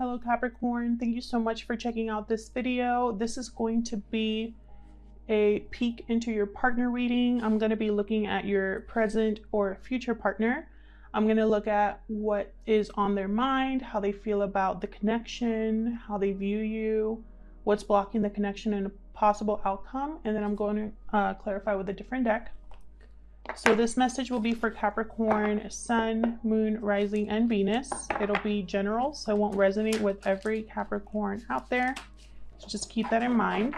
Hello Capricorn, thank you so much for checking out this video. This is going to be a peek into your partner reading. I'm going to be looking at your present or future partner. I'm going to look at what is on their mind, how they feel about the connection, how they view you, what's blocking the connection and a possible outcome, and then I'm going to clarify with a different deck. So this message will be for Capricorn, Sun, Moon, Rising, and Venus. It'll be general, so it won't resonate with every Capricorn out there. So just keep that in mind.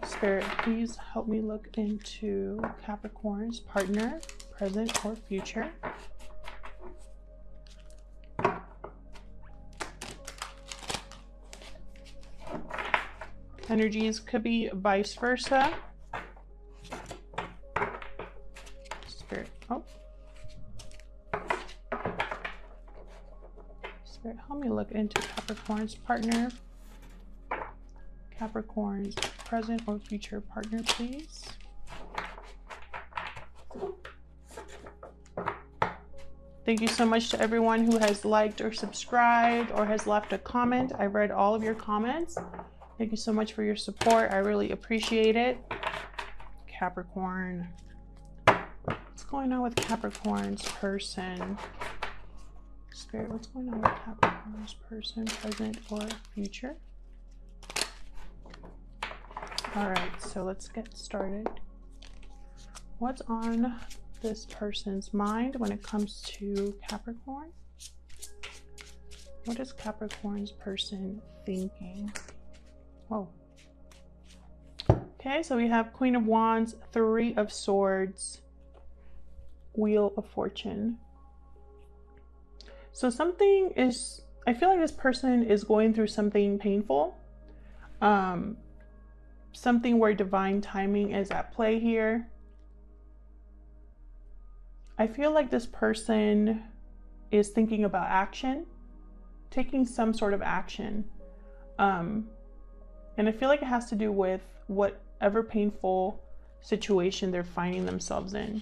Spirit, please help me look into Capricorn's partner, present or future. Energies could be vice versa. Spirit, Spirit, help me look into Capricorn's partner. Capricorn's present or future partner, please. Thank you so much to everyone who has liked or subscribed or has left a comment. I read all of your comments. Thank you so much for your support. I really appreciate it. Capricorn. What's going on with Capricorn's person? Spirit, what's going on with Capricorn's person, present or future? All right, so let's get started. What's on this person's mind when it comes to Capricorn? What is Capricorn's person thinking? Whoa. Okay, so we have Queen of Wands, Three of Swords, Wheel of Fortune. So something is, I feel like this person is going through something painful. Something where divine timing is at play here. I feel like this person is thinking about action, taking some sort of action. And I feel like it has to do with whatever painful situation they're finding themselves in.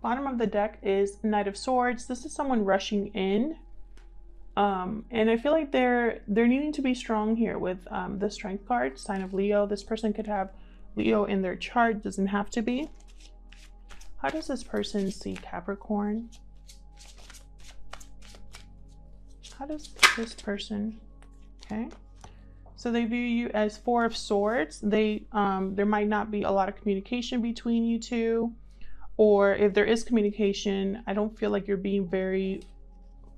Bottom of the deck is Knight of Swords. This is someone rushing in. And I feel like they're needing to be strong here with the Strength card, sign of Leo. This person could have Leo in their chart, doesn't have to be. How does this person see Capricorn? How does this person, okay? So they view you as Four of Swords. There might not be a lot of communication between you two, or if there is communication, I don't feel like you're being very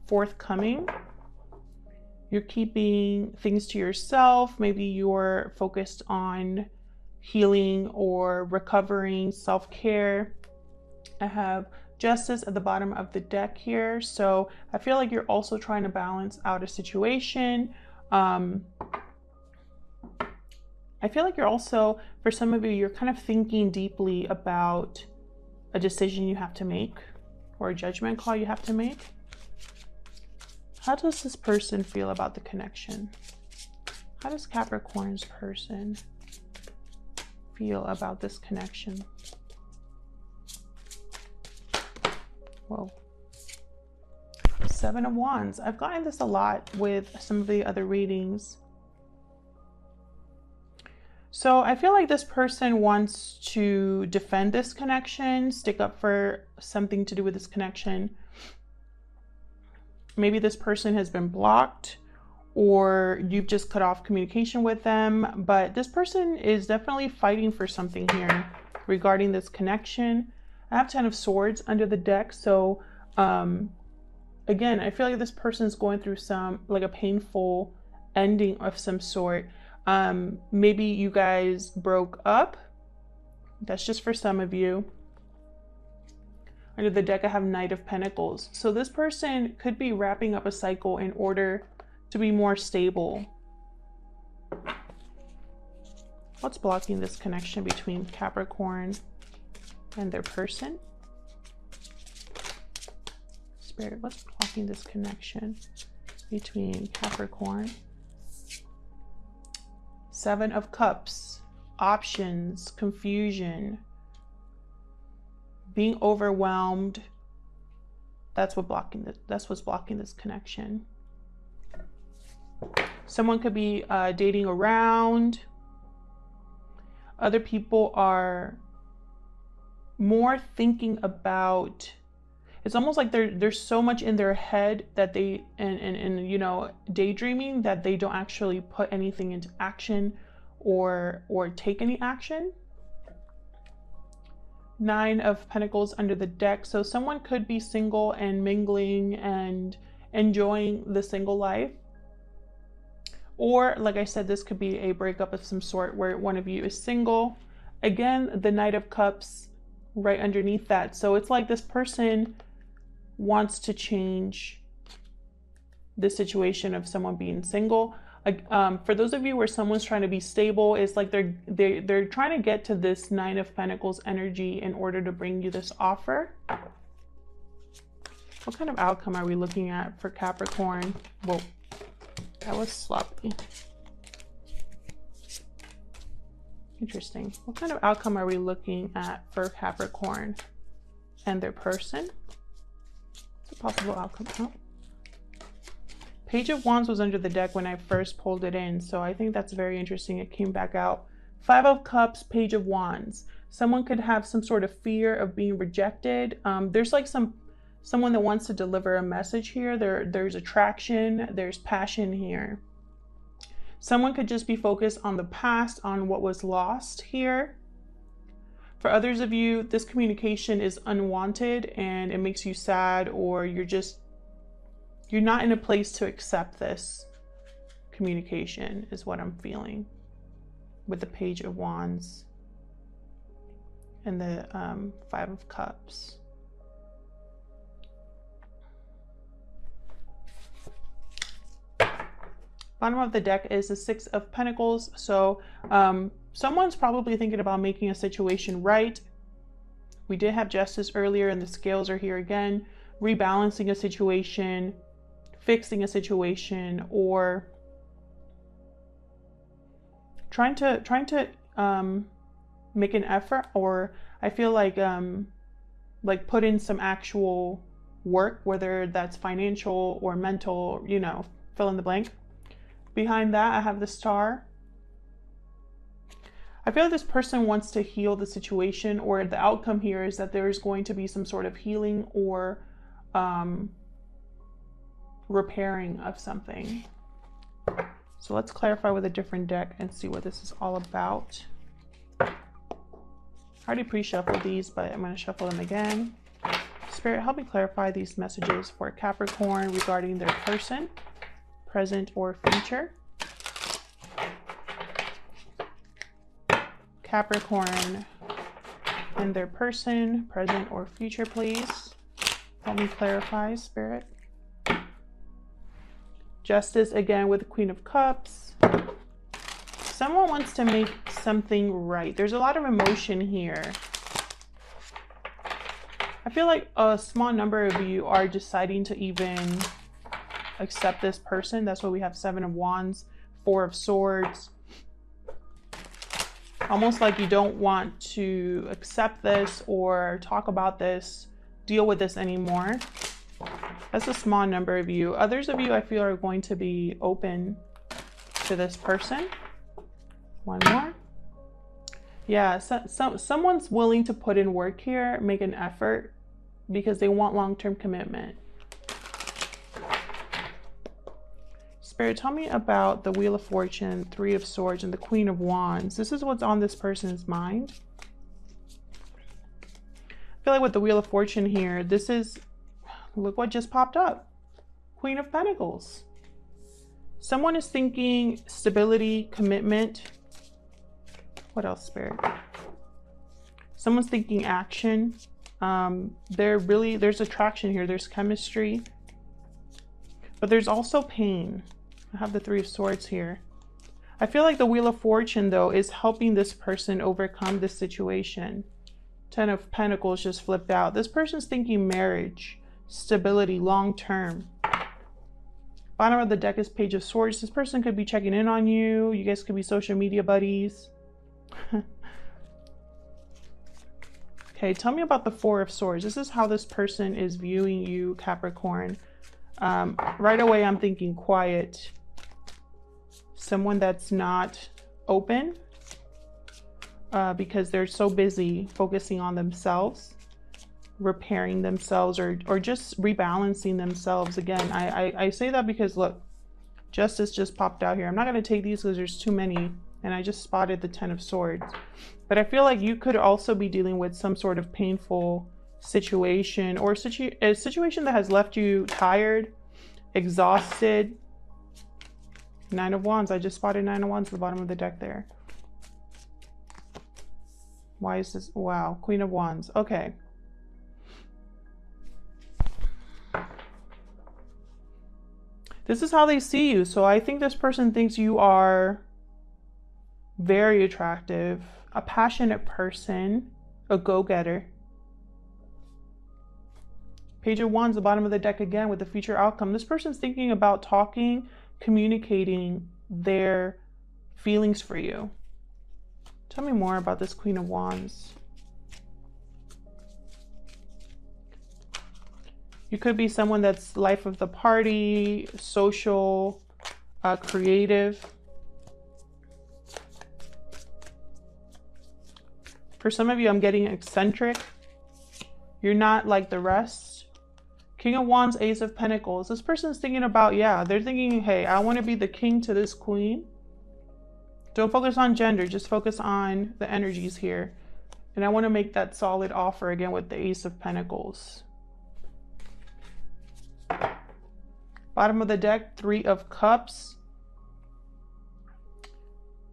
forthcoming. You're keeping things to yourself. Maybe you're focused on healing or recovering, self-care. I have Justice at the bottom of the deck here. So I feel like you're also trying to balance out a situation. I feel like you're also, for some of you, you're kind of thinking deeply about a decision you have to make or a judgment call you have to make. How does this person feel about the connection? How does Capricorn's person feel about this connection? Whoa. Seven of Wands. I've gotten this a lot with some of the other readings. So I feel like this person wants to defend this connection, stick up for something to do with this connection. Maybe this person has been blocked or you've just cut off communication with them, but this person is definitely fighting for something here regarding this connection. I have Ten of Swords under the deck. So again, I feel like this person is going through like a painful ending of some sort. Maybe you guys broke up. That's just for some of you. Under the deck, I have Knight of Pentacles. So this person could be wrapping up a cycle in order to be more stable. What's blocking this connection between Capricorn and their person? Spirit, what's blocking this connection between Capricorn? Seven of Cups. options, confusion, being overwhelmed. That's what's blocking this connection. Someone could be dating around. Other people are more thinking about, it's almost like there's so much in their head that they, and you know, daydreaming, that they don't actually put anything into action or take any action. 9 of Pentacles under the deck. So someone could be single and mingling and enjoying the single life. Or, like I said, this could be a breakup of some sort where one of you is single. Again, the Knight of Cups right underneath that. So it's like this person wants to change the situation of someone being single. For those of you where someone's trying to be stable, it's like they're trying to get to this 9 of Pentacles energy in order to bring you this offer. What kind of outcome are we looking at for Capricorn? Whoa, that was sloppy. Interesting. What kind of outcome are we looking at for Capricorn and their person? It's a possible outcome. Oh. Page of Wands was under the deck when I first pulled it in, so I think that's very interesting. It came back out. 5 of Cups, Page of Wands. Someone could have some sort of fear of being rejected. There's like someone that wants to deliver a message here. There's attraction, there's passion here. Someone could just be focused on the past, on what was lost here. For others of you, this communication is unwanted and it makes you sad, or you're not in a place to accept this communication, is what I'm feeling with the Page of Wands and the 5 of Cups. Bottom of the deck is the 6 of Pentacles. So someone's probably thinking about making a situation right. We did have Justice earlier and the scales are here again. Rebalancing a situation, fixing a situation, or trying to make an effort, or I feel like put in some actual work, whether that's financial or mental, you know, fill in the blank. Behind that, I have the Star. I feel like this person wants to heal the situation, or the outcome here is that there's going to be some sort of healing or repairing of something. So let's clarify with a different deck and see what this is all about. I already pre-shuffled these, but I'm going to shuffle them again. Spirit, help me clarify these messages for Capricorn regarding their person, present or future. Capricorn and their person, present or future, please. Help me clarify, Spirit. Justice again with the Queen of Cups. Someone wants to make something right. There's a lot of emotion here. I feel like a small number of you are deciding to even accept this person. That's why we have 7 of Wands, 4 of Swords. Almost like you don't want to accept this or talk about this, deal with this anymore. That's a small number of you. Others of you I feel are going to be open to this person. One more. Yeah, someone's willing to put in work here, make an effort, because they want long-term commitment. Spirit, tell me about the Wheel of Fortune, 3 of Swords, and the Queen of Wands. This is what's on this person's mind. I feel like with the Wheel of Fortune here, this is, look what just popped up. Queen of Pentacles. Someone is thinking stability, commitment. What else, Spirit? Someone's thinking action. There's attraction here. There's chemistry. But there's also pain. I have the 3 of Swords here. I feel like the Wheel of Fortune, though, is helping this person overcome this situation. 10 of Pentacles just flipped out. This person's thinking marriage, stability, long term. Bottom of the deck is Page of Swords. This person could be checking in on you. You guys could be social media buddies. Okay, tell me about the Four of Swords. This is how this person is viewing you, Capricorn. Right away, I'm thinking quiet. Someone that's not open because they're so busy focusing on themselves, repairing themselves, or just rebalancing themselves. Again, I say that because look, Justice just popped out here. I'm not going to take these because there's too many, and I just spotted the Ten of Swords. But I feel like you could also be dealing with some sort of painful situation, or a situation that has left you tired, exhausted. Nine of Wands. I just spotted Nine of Wands at the bottom of the deck there. Why is this? Wow. Queen of Wands. Okay. This is how they see you. So I think this person thinks you are very attractive, a passionate person, a go-getter. Page of Wands, the bottom of the deck again with the future outcome. This person's thinking about talking, communicating their feelings for you. Tell me more about this Queen of Wands. You could be someone that's life of the party, social, creative. For some of you, I'm getting eccentric. You're not like the rest. King of Wands, Ace of Pentacles. This person's thinking about, yeah, they're thinking, hey, I want to be the king to this queen. Don't focus on gender, just focus on the energies here. And I want to make that solid offer again with the Ace of Pentacles. Bottom of the deck, Three of Cups.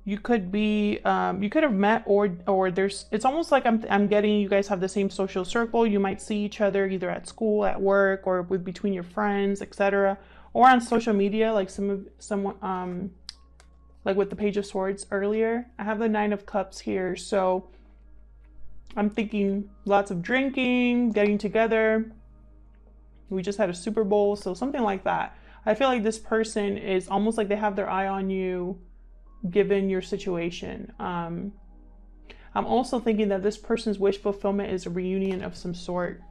You could be, you could have met, or there's, it's almost like I'm getting, you guys have the same social circle. You might see each other either at school, at work, or with between your friends, etc., or on social media, like someone, like with the Page of Swords earlier. I have the Nine of Cups here, so I'm thinking lots of drinking, getting together. We just had a Super Bowl, so something like that. I feel like this person is almost like they have their eye on you, given your situation. I'm also thinking that this person's wish fulfillment is a reunion of some sort.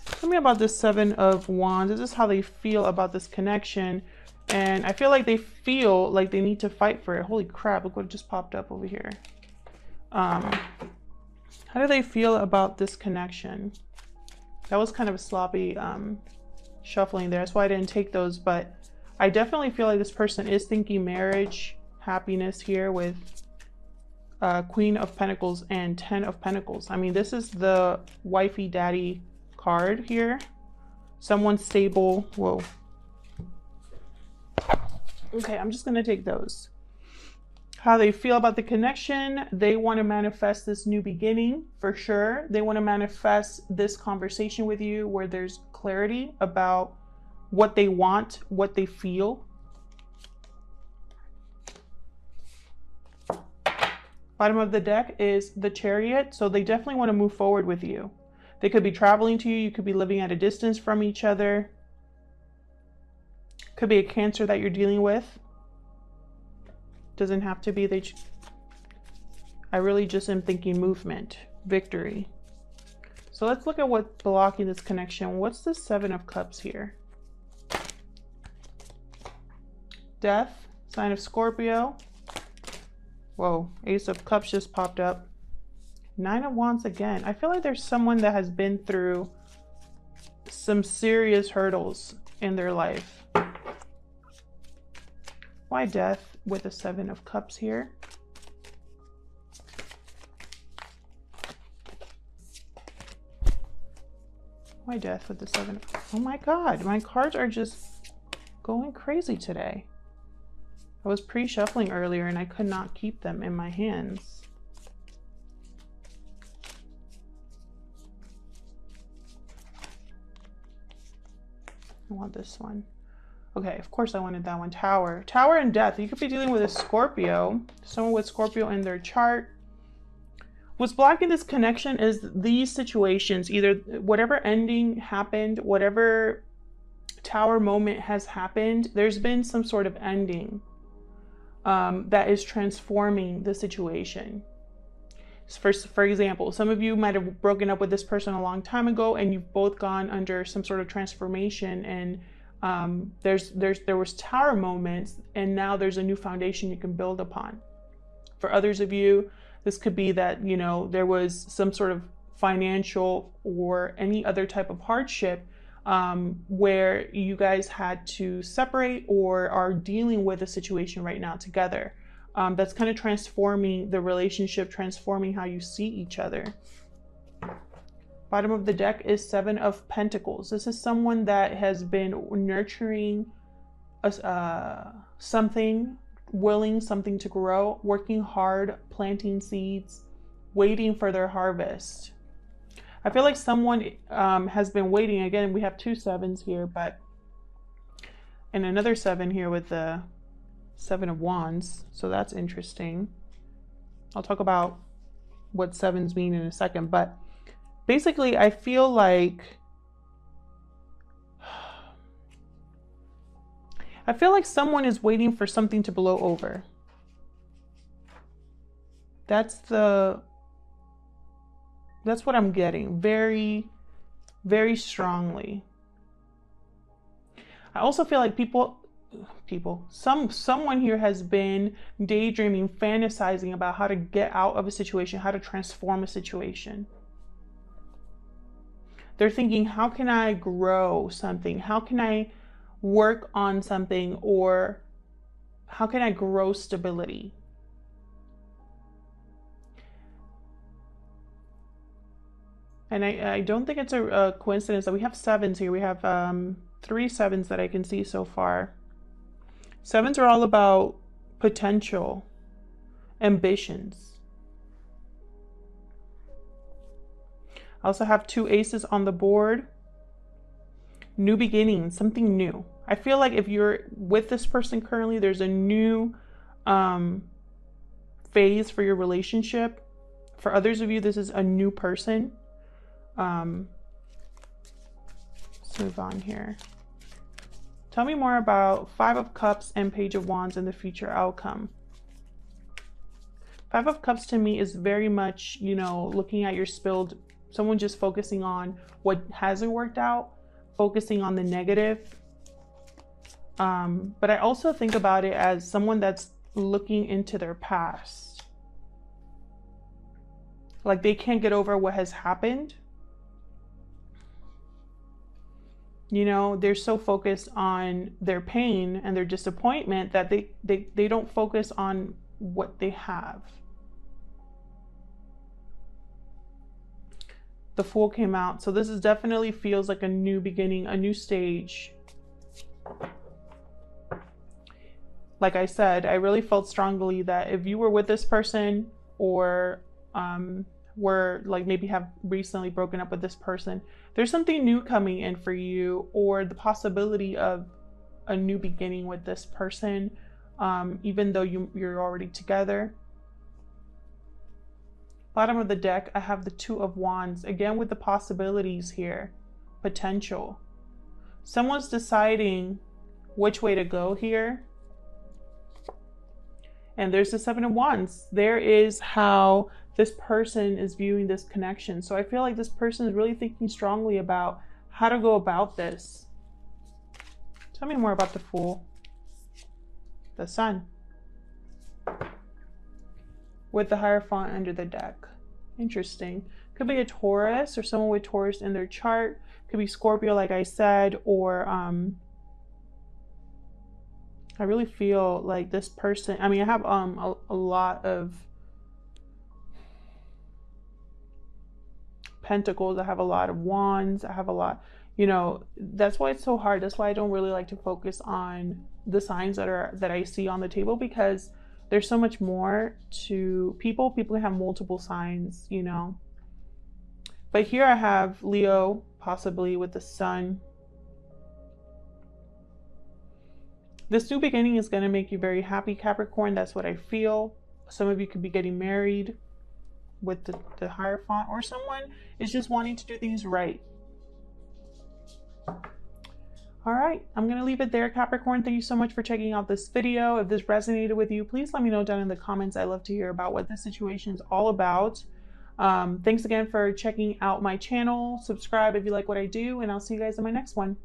Tell me about this Seven of Wands. This is how they feel about this connection. And I feel like they feel like they need to fight for it. Holy crap, look what just popped up over here. How do they feel about this connection? That was kind of a sloppy shuffling there. That's why I didn't take those. But I definitely feel like this person is thinking marriage, happiness here with Queen of Pentacles and Ten of Pentacles. I mean, this is the wifey daddy card here. Someone stable. Whoa. Okay, I'm just going to take those. How they feel about the connection. They want to manifest this new beginning for sure. They want to manifest this conversation with you where there's clarity about what they want, what they feel. Bottom of the deck is the Chariot. So they definitely want to move forward with you. They could be traveling to you. You could be living at a distance from each other. Could be a Cancer that you're dealing with. Doesn't have to be. I really just am thinking movement, victory. So let's look at what's blocking this connection. What's the Seven of Cups here? Death, sign of Scorpio. Whoa, Ace of Cups just popped up. Nine of Wands again. I feel like there's someone that has been through some serious hurdles in their life. Why Death with the Seven of Cups here? Why Death with the Seven of Cups? Oh my God, my cards are just going crazy today. I was pre-shuffling earlier and I could not keep them in my hands. I want this one. Okay, of course I wanted that one. Tower. Tower and Death. You could be dealing with a Scorpio. Someone with Scorpio in their chart. What's blocking this connection is these situations. Either whatever ending happened, whatever Tower moment has happened, there's been some sort of ending. that is transforming the situation. For example, some of you might have broken up with this person a long time ago, and you've both gone under some sort of transformation, and there was tower moments, and now there's a new foundation you can build upon. For others of you, this could be that, you know, there was some sort of financial or any other type of hardship where you guys had to separate or are dealing with a situation right now together. That's kind of transforming the relationship, transforming how you see each other. Bottom of the deck is Seven of Pentacles. This is someone that has been nurturing something, willing something to grow, working hard, planting seeds, waiting for their harvest. I feel like someone has been waiting. Again, we have 2 sevens here, but and another 7 here with the 7 of Wands. So that's interesting. I'll talk about what 7s mean in a second, but basically I feel like someone is waiting for something to blow over. That's what I'm getting very, very strongly. I also feel like someone here has been daydreaming, fantasizing about how to get out of a situation, how to transform a situation. They're thinking, how can I grow something? How can I work on something? Or how can I grow stability? And I don't think it's a coincidence that we have 7s here. We have 3 7s that I can see so far. 7s are all about potential, ambitions. I also have 2 aces on the board. New beginnings, something new. I feel like if you're with this person currently, there's a new phase for your relationship. For others of you, this is a new person. Let's move on here. Tell me more about 5 of Cups and Page of Wands and the future outcome. 5 of Cups to me is very much, you know, looking at your spilled, someone just focusing on what hasn't worked out, focusing on the negative. But I also think about it as someone that's looking into their past. Like they can't get over what has happened. You know, they're so focused on their pain and their disappointment that they don't focus on what they have. The Fool came out. So this is definitely feels like a new beginning, a new stage. Like I said, I really felt strongly that if you were with this person or were like maybe have recently broken up with this person, there's something new coming in for you, or the possibility of a new beginning with this person, even though you're already together. Bottom of the deck, I have the 2 of Wands, again with the possibilities here, potential. Someone's deciding which way to go here. And there's the 7 of Wands. There is how this person is viewing this connection. So I feel like this person is really thinking strongly about how to go about this. Tell me more about the Fool. The Sun. With the Hierophant under the deck. Interesting. Could be a Taurus or someone with Taurus in their chart. Could be Scorpio, like I said, or I really feel like this person, I mean, I have a lot of Pentacles, I have a lot of Wands, I have a lot, you know, that's why it's so hard. That's why I don't really like to focus on the signs that I see on the table, because there's so much more to people. People have multiple signs, you know. But here I have Leo, possibly with the Sun. This new beginning is going to make you very happy, Capricorn. That's what I feel. Some of you could be getting married with the Hierophant, or someone is just wanting to do things right. All right, I'm going to leave it there, Capricorn. Thank you so much for checking out this video. If this resonated with you, please let me know down in the comments. I love to hear about what this situation is all about. Thanks again for checking out my channel. Subscribe if you like what I do, and I'll see you guys in my next one.